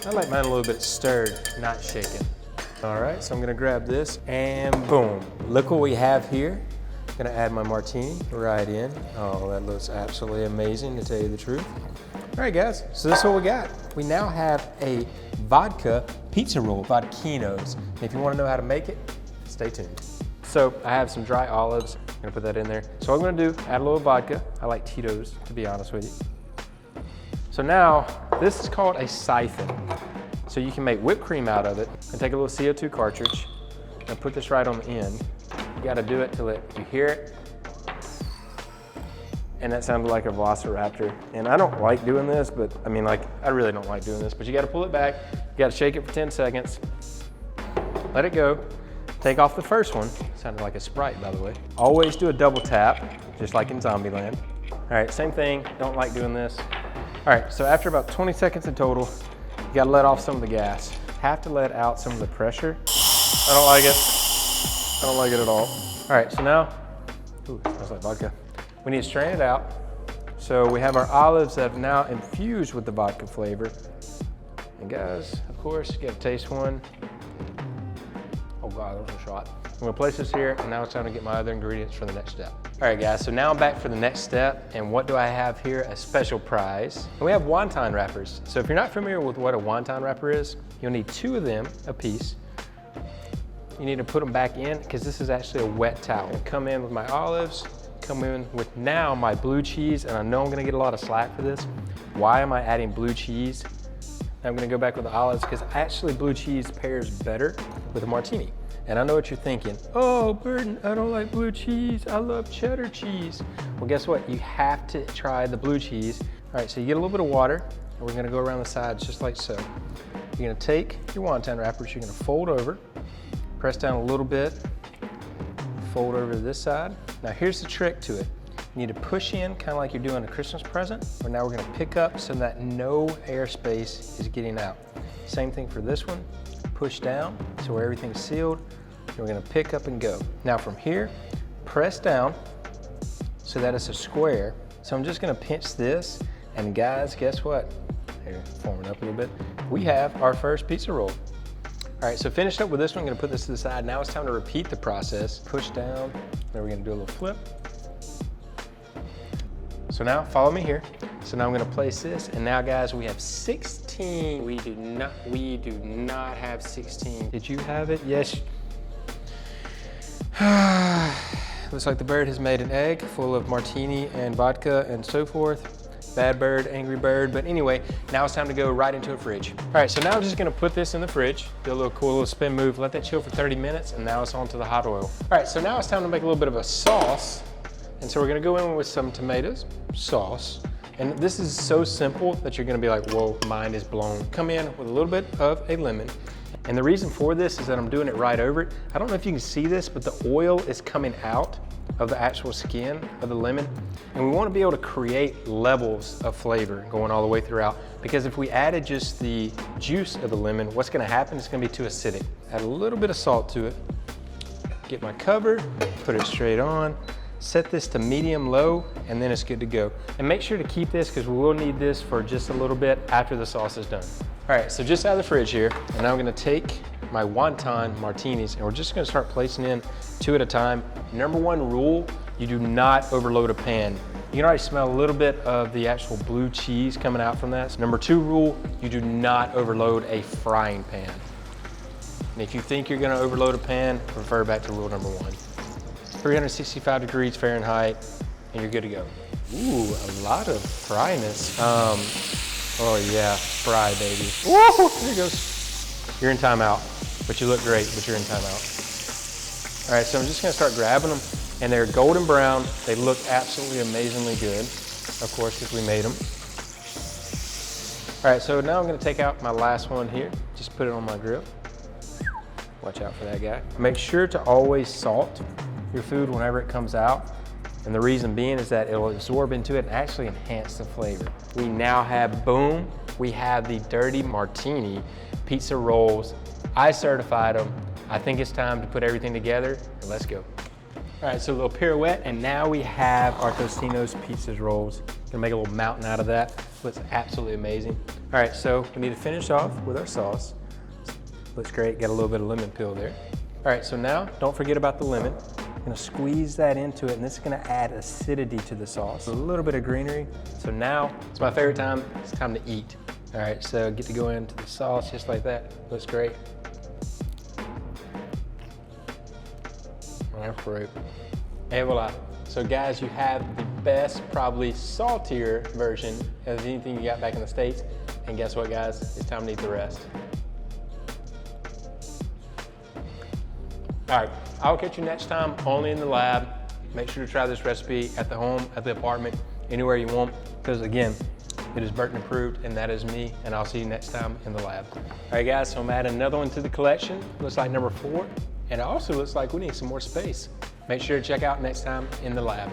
I like mine a little bit stirred, not shaken. All right, so I'm gonna grab this and boom. Look what we have here. I'm gonna add my martini right in. Oh, that looks absolutely amazing, to tell you the truth. All right, guys, so this is what we got. We now have a vodka pizza roll, vodkinos. If you wanna know how to make it, stay tuned. So I have some dry olives. I'm gonna put that in there. So what I'm gonna do, add a little vodka. I like Tito's, to be honest with you. So now, this is called a siphon. So you can make whipped cream out of it and take a little CO2 cartridge and put this right on the end. You gotta do it till you hear it. And that sounded like a velociraptor. And I don't like doing this, but I mean, like, I really don't like doing this, but you gotta pull it back. You gotta shake it for 10 seconds. Let it go. Take off the first one. Sounded like a Sprite, by the way. Always do a double tap, just like in Zombieland. All right, same thing, don't like doing this. All right, so after about 20 seconds in total, you gotta let off some of the gas. Have to let out some of the pressure. I don't like it. I don't like it at all. All right, so now, ooh, smells like vodka. We need to strain it out. So we have our olives that have now infused with the vodka flavor. And guys, of course, you gotta taste one. Oh God, that was a shot. I'm gonna place this here, and now it's time to get my other ingredients for the next step. All right, guys, so now I'm back for the next step, and what do I have here? A special prize. And we have wonton wrappers. So if you're not familiar with what a wonton wrapper is, you'll need 2 of them a piece. You need to put them back in, because this is actually a wet towel. Come in with my olives, come in with now my blue cheese, and I know I'm gonna get a lot of slack for this. Why am I adding blue cheese? I'm gonna go back with the olives, because actually blue cheese pairs better with a martini. And I know what you're thinking. Oh, Burton, I don't like blue cheese. I love cheddar cheese. Well, guess what? You have to try the blue cheese. All right, so you get a little bit of water, and we're gonna go around the sides just like so. You're gonna take your wonton wrappers, you're gonna fold over, press down a little bit, fold over to this side. Now here's the trick to it. You need to push in, kind of like you're doing a Christmas present, but now we're gonna pick up so that no airspace is getting out. Same thing for this one. Push down, so where everything's sealed. We're gonna pick up and go. Now from here, press down so that it's a square. So I'm just gonna pinch this, and guys, guess what? Here, forming up a little bit. We have our first pizza roll. All right, so finished up with this one, I'm gonna put this to the side. Now it's time to repeat the process. Push down, then we're gonna do a little flip. So now, follow me here. So now I'm gonna place this, and now guys, we have 16. We do not have 16. Did you have it? Yes. Looks like the bird has made an egg full of martini and vodka and so forth. Bad bird, angry bird, but anyway, now it's time to go right into a fridge. All right, so now I'm just gonna put this in the fridge, do a little cool little spin move, let that chill for 30 minutes, and now it's on to the hot oil. All right, so now it's time to make a little bit of a sauce. And so we're gonna go in with some tomatoes, sauce, and this is so simple that you're gonna be like, whoa, mind is blown. Come in with a little bit of a lemon. And the reason for this is that I'm doing it right over it. I don't know if you can see this, but the oil is coming out of the actual skin of the lemon. And we wanna be able to create levels of flavor going all the way throughout. Because if we added just the juice of the lemon, what's gonna happen is it's gonna be too acidic. Add a little bit of salt to it. Get my cover, put it straight on. Set this to medium low, and then it's good to go. And make sure to keep this, because we will need this for just a little bit after the sauce is done. All right, so just out of the fridge here, and now I'm gonna take my wonton martinis, and we're just gonna start placing in 2 at a time. Number 1 rule, you do not overload a pan. You can already smell a little bit of the actual blue cheese coming out from that. Number 2 rule, you do not overload a frying pan. And if you think you're gonna overload a pan, refer back to rule number 1. 365 degrees Fahrenheit, and you're good to go. Ooh, a lot of fryness. Oh yeah, fry, baby. Woo, there it goes. You're in timeout, but you look great, but you're in timeout. All right, so I'm just gonna start grabbing them, and they're golden brown. They look absolutely amazingly good, of course, because we made them. All right, so now I'm gonna take out my last one here. Just put it on my grill. Watch out for that guy. Make sure to always salt your food whenever it comes out. And the reason being is that it'll absorb into it and actually enhance the flavor. We now have, boom, we have the Dirty Martini pizza rolls. I certified them. I think it's time to put everything together, and let's go. All right, so a little pirouette, and now we have our Tostino's pizzas rolls. Gonna make a little mountain out of that. Looks absolutely amazing. All right, so we need to finish off with our sauce. Looks great, got a little bit of lemon peel there. All right, so now don't forget about the lemon. I'm gonna squeeze that into it, and this is gonna add acidity to the sauce. A little bit of greenery. So now, it's my favorite time, it's time to eat. All right, so get to go into the sauce just like that. Looks great. That's great. Et voila. So guys, you have the best, probably saltier version of anything you got back in the States. And guess what, guys? It's time to eat the rest. All right, I'll catch you next time only in the lab. Make sure to try this recipe at the home, at the apartment, anywhere you want, because again, it is Burton approved, and that is me, and I'll see you next time in the lab. All right, guys, so I'm adding another one to the collection. Looks like number 4, and it also looks like we need some more space. Make sure to check out next time in the lab.